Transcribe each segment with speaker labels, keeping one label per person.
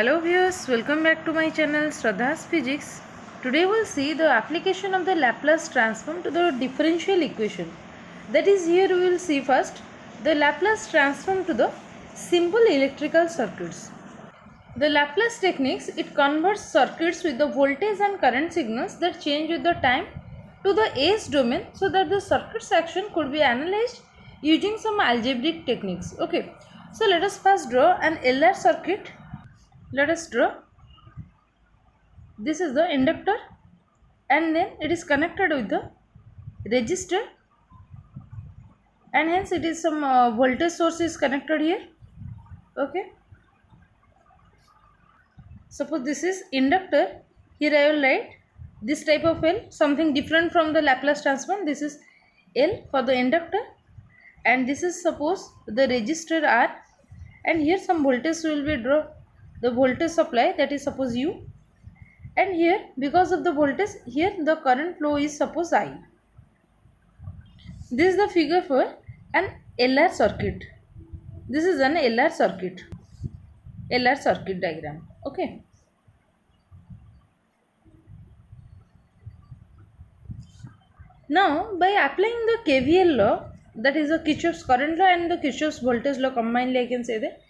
Speaker 1: Hello viewers, welcome back to my channel Shraddha's Physics. Today we'll see the application of the Laplace transform to the differential equation. That is, here we will see first the Laplace transform to the simple electrical circuits. The Laplace techniques, it converts circuits with the voltage and current signals that change with the time to the S domain so that the circuit's action could be analyzed using some algebraic techniques. Okay, so let us first draw an LR circuit. Let us draw. This is the inductor and then it is connected with the resistor and hence it is some voltage source is connected here. Okay. Suppose this is inductor. Here I will write this type of L, something different from the Laplace transform. This is L for the inductor and this is suppose the resistor R, and here some voltage will be draw, the voltage supply, that is suppose U, and here because of the voltage here the current flow is suppose I. This is the figure for an LR circuit. This is an LR circuit diagram. Okay. Now by applying the KVL law, that is the Kirchhoff's current law and the Kirchhoff's voltage law combinedly, I can say that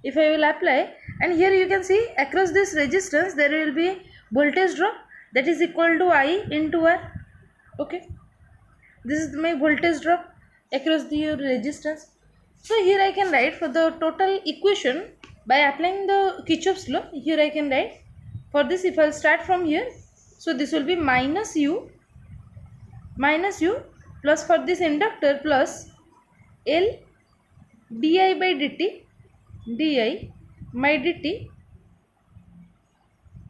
Speaker 1: if I will apply, and here you can see across this resistance there will be voltage drop that is equal to I into R. Okay, this is my voltage drop across the resistance. So here I can write for the total equation by applying the Kirchhoff's law. Here I can write for this, if I will start from here, so this will be minus U plus for this inductor plus L di by dt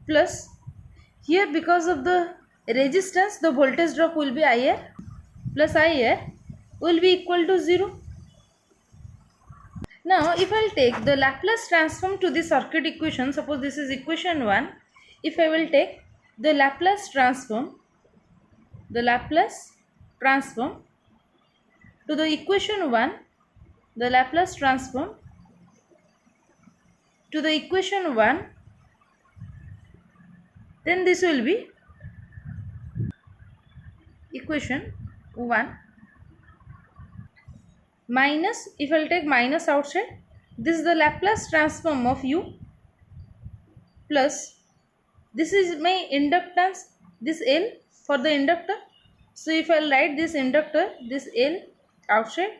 Speaker 1: plus here because of the resistance the voltage drop will be IR plus IR will be equal to 0. Now if I will take the Laplace transform to the circuit equation, suppose this is equation 1, if I will take the Laplace transform to the equation 1, the Laplace transform to the equation 1, then this will be equation 1 minus, if I will take minus outside, this is the Laplace transform of U plus this is my inductance, this L for the inductor. So if I will write this inductor, this L outside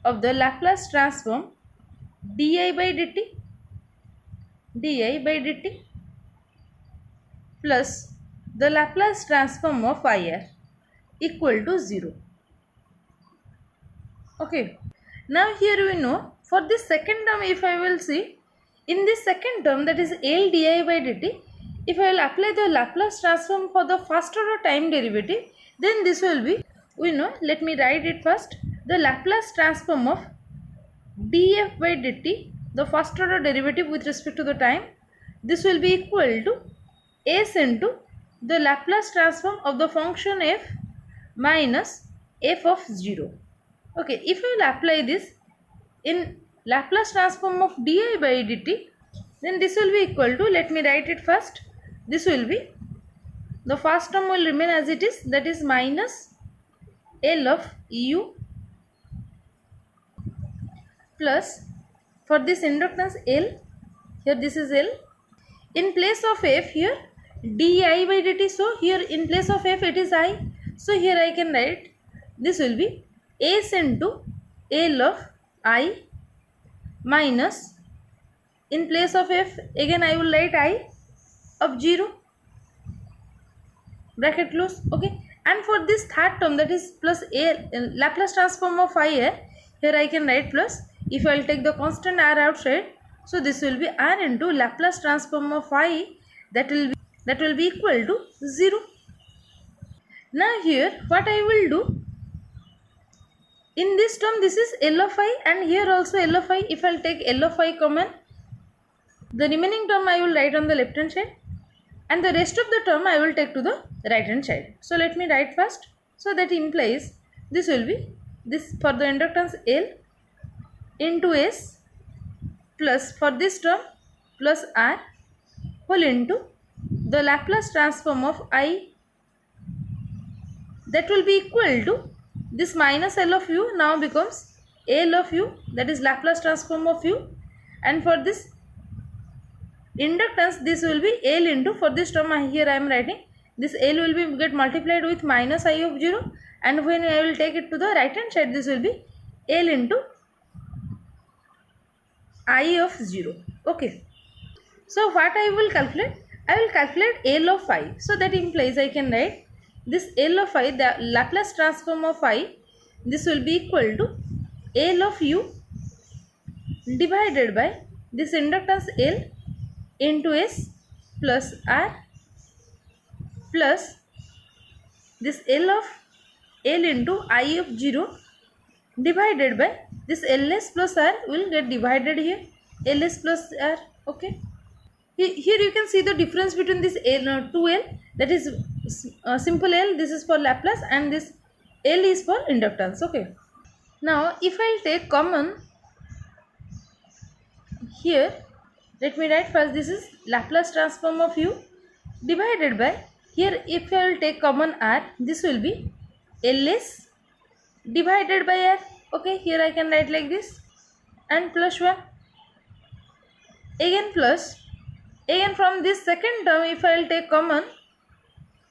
Speaker 1: of the Laplace transform di by dt plus the Laplace transform of IR equal to 0. Okay. Now here we know for this second term, if I will see in this second term, that is L di by dt, if I will apply the Laplace transform for the first order time derivative, then this will be, we know, let me write it first, the Laplace transform of df by dt, the first order derivative with respect to the time, this will be equal to s into the Laplace transform of the function f minus f of 0. Okay, if I will apply this in Laplace transform of di by dt, then this will be equal to, let me write it first, this will be, the first term will remain as it is, that is minus L of U plus for this inductance L, here this is L, in place of F here di by dt, so here in place of F it is I, so here I can write this will be S into L of I minus, in place of F again I will write I of 0, bracket close. Okay, and for this third term, that is plus A, Laplace transform of IR, here I can write plus, if I will take the constant R outside, so this will be R into Laplace transform of I, that will be equal to 0. Now here what I will do, in this term this is L of I and here also L of I, if I will take L of I common, the remaining term I will write on the left hand side and the rest of the term I will take to the right hand side. So let me write first, so that implies this will be, this for the inductance L into S plus for this term plus R whole into the Laplace transform of I, that will be equal to this minus L of u now becomes L of u, that is Laplace transform of u, and for this inductance this will be L into, for this term here I am writing this L will be get multiplied with minus I of 0, and when I will take it to the right hand side this will be L into I of 0. Okay, so what I will calculate? I will calculate L of I. So that implies I can write this L of I, the Laplace transform of I, this will be equal to L of u divided by this inductance L into S plus R plus this L of L into I of 0 divided by this Ls plus R will get divided here, Ls plus R. Okay, here you can see the difference between this L, 2L, that is simple L, this is for Laplace, and this L is for inductance. Okay, now if I will take common here, let me write first this is Laplace transform of u divided by, here if I will take common R, this will be Ls divided by R. Okay, here I can write like this, and plus 1 again plus, again from this second term if I will take common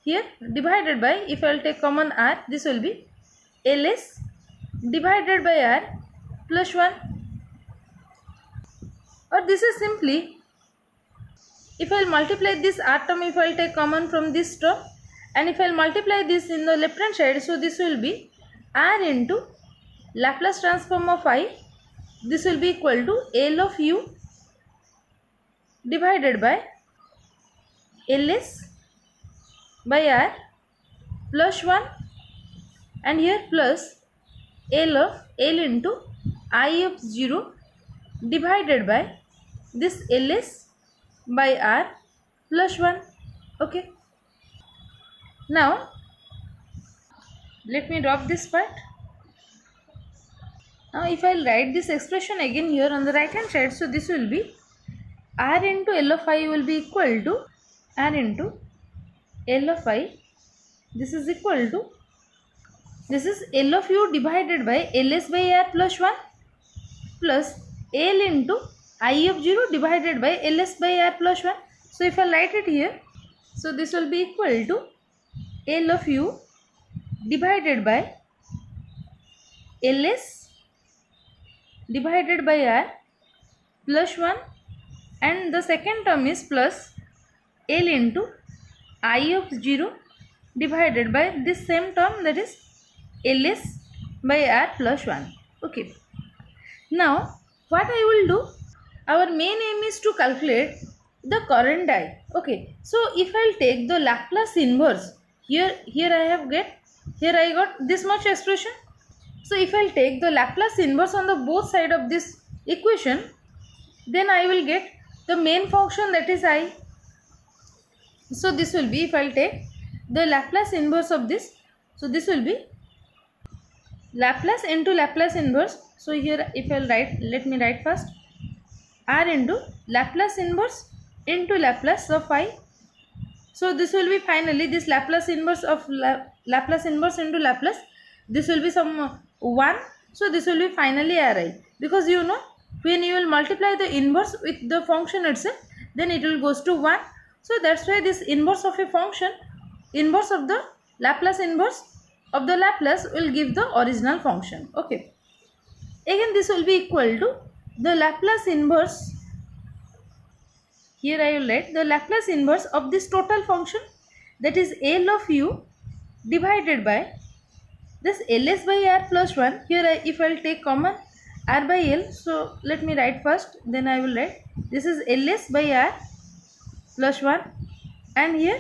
Speaker 1: here, divided by, if I will take common R, this will be Ls divided by R plus 1, or this is simply, if I will multiply this R term, if I will take common from this term, and if I will multiply this in the left hand side, so this will be R into Laplace transform of I, this will be equal to L of u divided by Ls by R plus 1, and here plus L of L into I of 0 divided by this Ls by R plus 1. Okay, now let me drop this part. Now if I will write this expression again here on the right hand side, so this will be R into L of I will be equal to R into L of I, this is equal to, this is L of u divided by Ls by R plus 1 plus L into I of 0 divided by Ls by R plus 1. So if I write it here, so this will be equal to L of u divided by Ls divided by R plus 1, and the second term is plus L into I of 0 divided by this same term, that is Ls by R plus 1. Okay, now what I will do, our main aim is to calculate the current I. Okay, so if I will take the Laplace inverse, here I got this much expression. So if I will take the Laplace inverse on the both side of this equation, then I will get the main function, that is I. So this will be, if I will take the Laplace inverse of this, so this will be Laplace into Laplace inverse. So here if I will write, let me write first R into Laplace inverse into Laplace of I. So this will be finally this Laplace inverse of Laplace inverse into Laplace, this will be some 1. So this will be finally Ri, because you know when you will multiply the inverse with the function itself, then it will goes to 1. So that's why this inverse of a function, inverse of the Laplace inverse of the Laplace will give the original function. Okay, again this will be equal to the Laplace inverse, here I will write the Laplace inverse of this total function, that is L of u divided by this Ls by R plus 1. Here if I will take common R by L, so let me write first, then I will write this is Ls by R plus 1, and here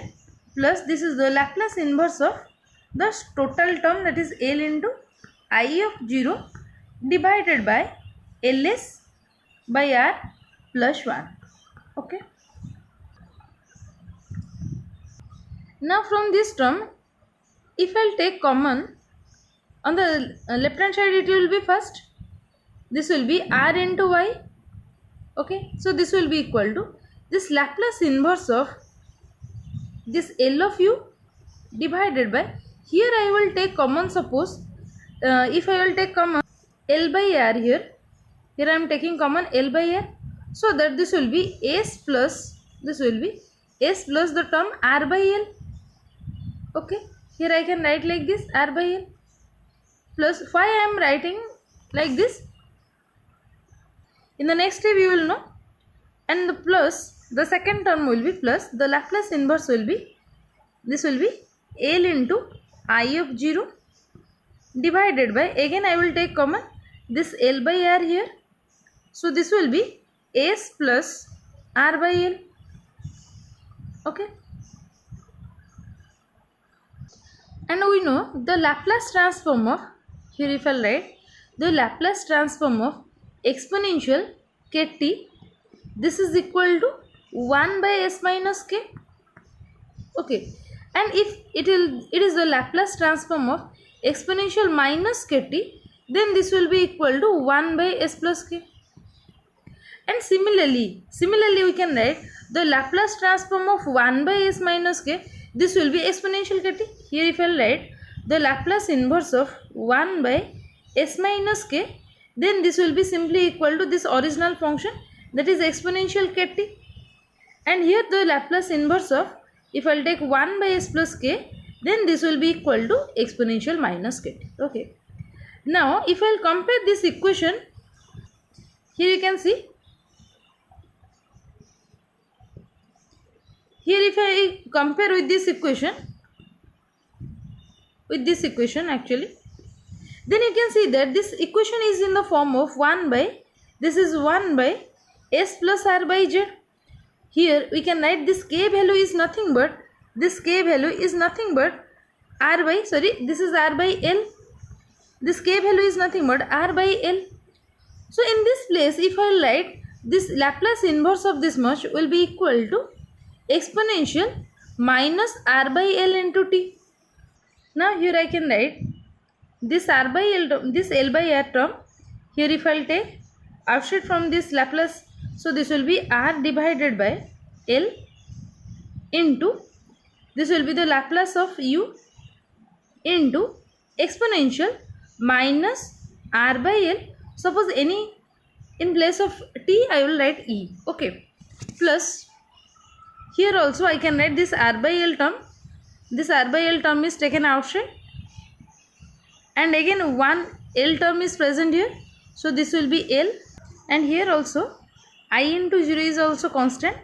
Speaker 1: plus this is the Laplace inverse of the total term, that is L into I of 0 divided by Ls by R plus 1. Okay, now from this term, if I will take common on the left hand side, it will be first, this will be R into Y. Okay, so this will be equal to this Laplace inverse of this L of u divided by, here I will take common, suppose if I will take common L by R here I am taking common L by R, so that this will be S plus, this will be S plus the term R by L. Okay, here I can write like this, R by L plus. Why I am writing like this, in the next step you will know. And the plus, the second term will be plus, the Laplace inverse will be, this will be L into I of 0 divided by, again I will take common this L by R here, so this will be S plus R by L. Okay, and we know the Laplace transform of, here if I write the Laplace transform of exponential kt, this is equal to 1 by s minus k. Okay, and if it is the Laplace transform of exponential minus kt, then this will be equal to 1 by s plus k. And similarly we can write the Laplace transform of 1 by s minus k, this will be exponential kt. Here if I write the Laplace inverse of 1 by s minus k, then this will be simply equal to this original function, that is exponential kt. And here the Laplace inverse of, if I will take 1 by s plus k, then this will be equal to exponential minus kt. Okay, now if I will compare this equation, here you can see, here if I compare with this equation actually, then you can see that this equation is in the form of 1 by, this is 1 by s plus r by z. Here we can write this k value is nothing but, this k value is nothing but r by, sorry, this is r by l, this k value is nothing but r by l. So in this place if I write this Laplace inverse of this much will be equal to exponential minus r by l into t. Now here I can write this r by l, this l by r term, here if I will take outside from this Laplace, so this will be r divided by l into, this will be the Laplace of u into exponential minus r by l, suppose any, in place of t I will write e. Okay, plus here also I can write this r by l term, this r by l term is taken outside, and again one l term is present here, so this will be l, and here also I into 0 is also constant,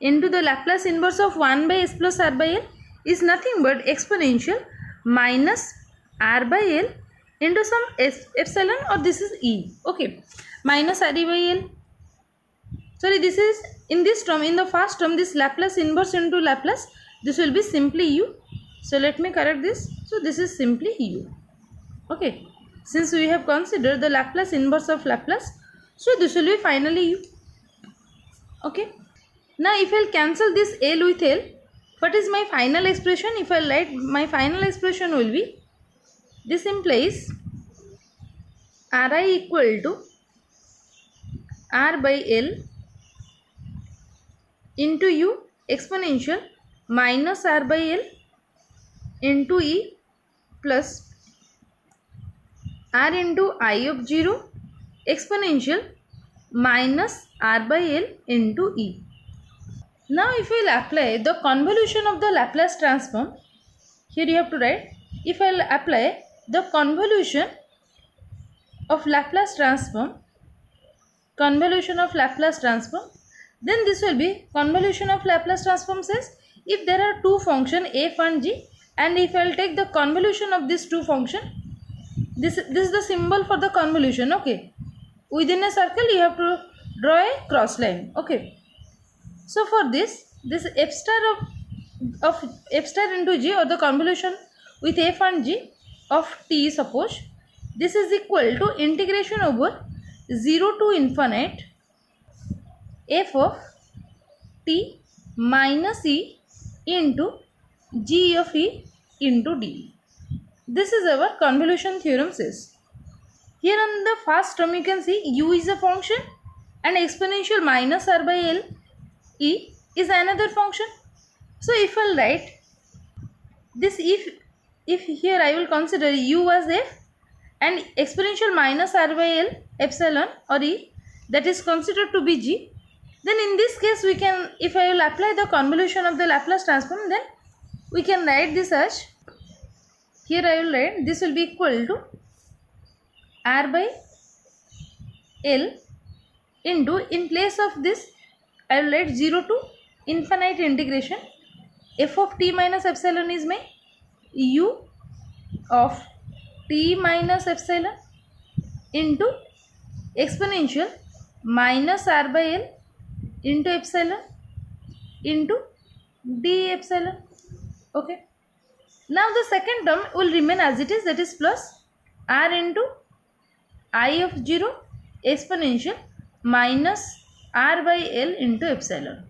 Speaker 1: into the Laplace inverse of 1 by s plus r by l is nothing but exponential minus r by l into some epsilon, or this is e. Okay, minus r by l, sorry, this is in this term, in the first term, this Laplace inverse into Laplace, this will be simply u. So let me correct this, so this is simply u. Okay, since we have considered the Laplace inverse of Laplace, so this will be finally u. Okay, now if I will cancel this l with l, what is my final expression? If I write, my final expression will be, this implies Ri equal to r by l into u exponential minus r by l into e plus r into I of 0 exponential minus r by l into e. Now if we will apply the convolution of the Laplace transform, here you have to write, if I will apply the convolution of Laplace transform, then this will be convolution of Laplace transform says, if there are two functions f and g, and if I will take the convolution of these two functions, this is the symbol for the convolution. Okay, within a circle you have to draw a cross line. Okay, so for this f star of f star into g, or the convolution with f and g of t, suppose this is equal to integration over 0 to infinite f of t minus e into g of e into d. This is our convolution theorem says. Here on the first term you can see u is a function and exponential minus r by l E is another function. So if I'll write this, if here I will consider u as f and exponential minus r by l epsilon or e, that is considered to be g, then in this case we can, if I will apply the convolution of the Laplace transform, then we can write this as, here I will write this will be equal to r by l into, in place of this I will write 0 to infinite integration f of t minus epsilon is my u of t minus epsilon into exponential minus r by l into epsilon into d epsilon. Okay. Now the second term will remain as it is, that is plus r into I of 0 exponential minus r by l into epsilon.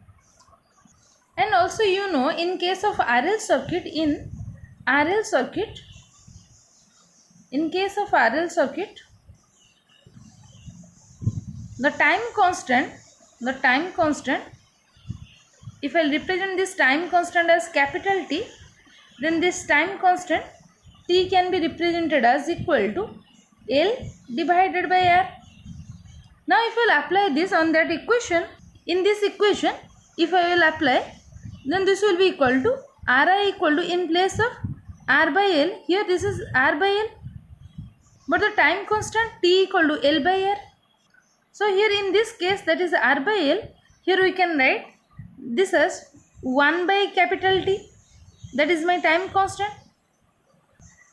Speaker 1: And also you know, in case of RL circuit, in case of RL circuit, the time constant, if I represent this time constant as capital T, then this time constant T can be represented as equal to L divided by R. Now if I will apply this on that equation, in this equation if I will apply, then this will be equal to Ri equal to, in place of R by L, here this is R by L, but the time constant T equal to L by R. So here in this case, that is R by L, here we can write this as 1 by capital T, that is my time constant.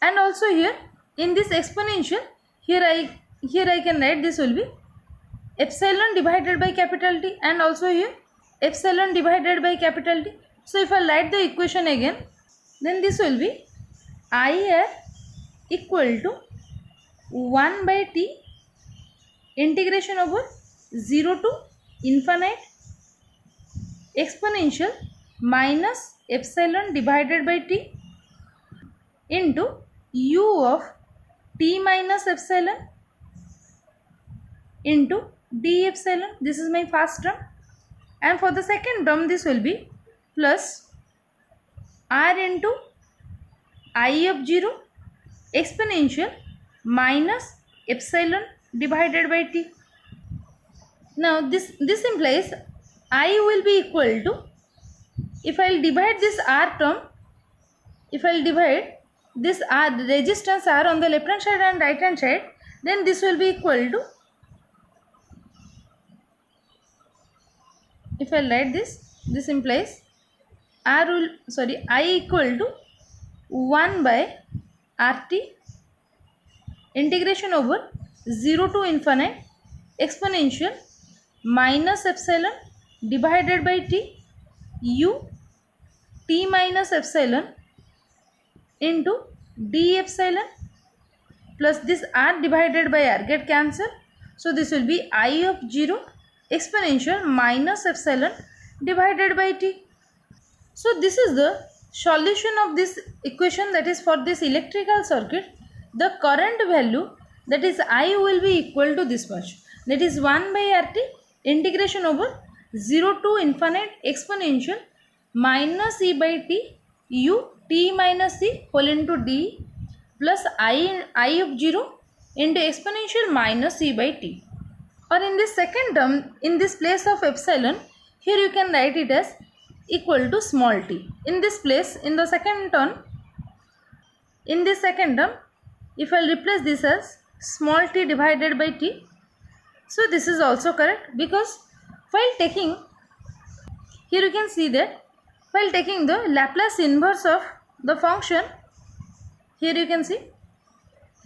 Speaker 1: And also here in this exponential, here I can write this will be epsilon divided by capital T, and also here epsilon divided by capital T. So if I write the equation again, then this will be IR equal to 1 by T integration over 0 to infinite exponential minus epsilon divided by T into u of T minus epsilon into d epsilon. This is my first term, and for the second term this will be plus r into I of 0 exponential minus epsilon divided by T. Now this implies I will be equal to, if I will divide this r term, if I will divide this r, the resistance r on the left hand side and right hand side, then this will be equal to, if I write this implies I equal to 1 by RT integration over 0 to infinite exponential minus epsilon divided by T u T minus epsilon into d epsilon plus this r divided by r get cancelled. So this will be I of 0 exponential minus epsilon divided by T. So this is the solution of this equation, that is for this electrical circuit, the current value, that is I will be equal to this much, that is 1 by RT integration over 0 to infinite exponential minus e by T u T minus e whole into d plus I of 0 into exponential minus e by T. Or in this second term, in this place of epsilon, here you can write it as equal to small t. In this place, in the second term, if I replace this as small t divided by t, so this is also correct, because while taking, here you can see that while taking the Laplace inverse of the function, here you can see,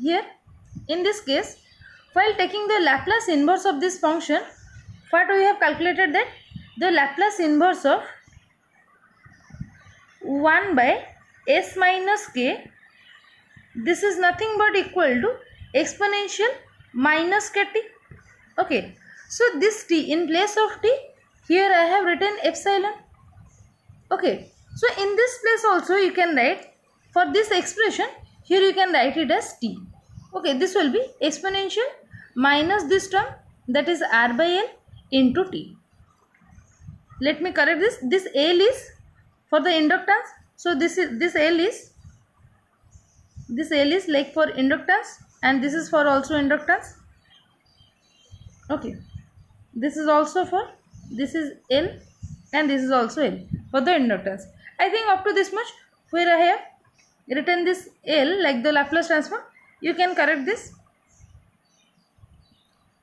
Speaker 1: here in this case, while taking the Laplace inverse of this function, what we have calculated, that the Laplace inverse of 1 by s minus k, this is nothing but equal to exponential minus kt. Okay, so this t, in place of t, here I have written epsilon. Okay, so in this place also you can write, for this expression, here you can write it as t. Okay, this will be exponential minus this term, that is r by l into t. let me correct this. This L is for the inductance. So this L is like for inductance, and this is for also inductance. Okay, this is also for, this is L and this is also L for the inductance. I think up to this much where I have written this L like the Laplace transform, you can correct this.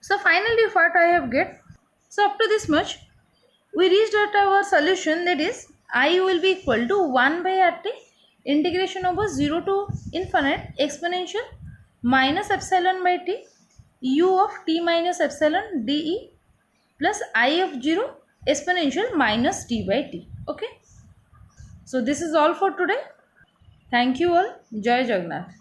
Speaker 1: So finally what I have get, so up to this much we reached at our solution, that is I will be equal to 1 by RT integration over 0 to infinite exponential minus epsilon by t u of t minus epsilon dE plus I of 0 exponential minus t by t. Okay. So this is all for today. Thank you all. Jai Jagannath.